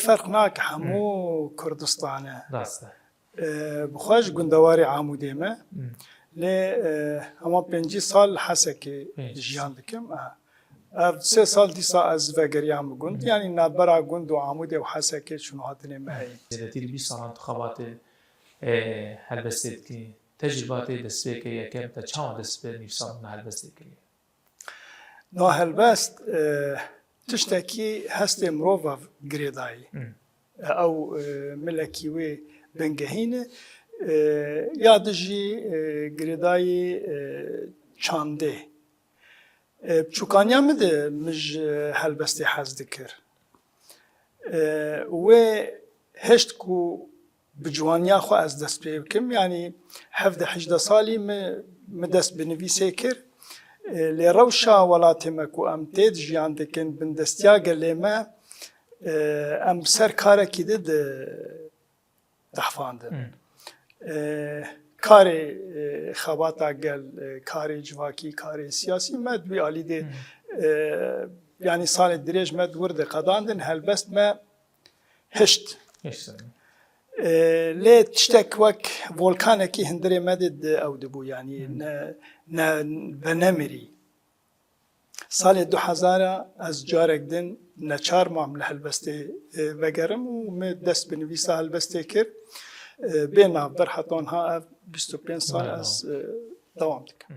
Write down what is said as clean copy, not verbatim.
فرق ناك همو كردستانه راسته بخواش گندواری عمودی ما لی همان 5 سال حسکی جیان دکم اف 3 سال دیسا از وگریام گند یعنی نبرا گند و عمودی و حسکی شنو هاتنه معی زیادتی 20 سال انتخابات هلبستید که تجربات دست که یکم تا چند دست به نیفسان هلبستید که نو هلبست تشتکی هست مروفا گریدایی او ملکی و بنگهینه یادجی گریدایی چانده بچوکانیا مده مج هلبستی حز دکر و هشت کو بجوانیا خو از دست بکم یعنی 17-18 سالی مدست بنویسه کر لروشا ولات مکو ام تید جیان دکن بندستیا گلیما ام سر کاره کیده دحفاندن کاری خواتا گل کاری جواکی کاری سیاسی مد بی علی ده یعنی سال دریج مد ورد قداندن هلبست ما هشت لی تشتک وک ولکانکی هندری مدد او دبو یعنی بنمری سال 2000 از جارک دن نچار معامله هلبسته وگرم و دست بنویسه هلبسته کرد بین افدر حتی آنها 25 سال از دوام دکم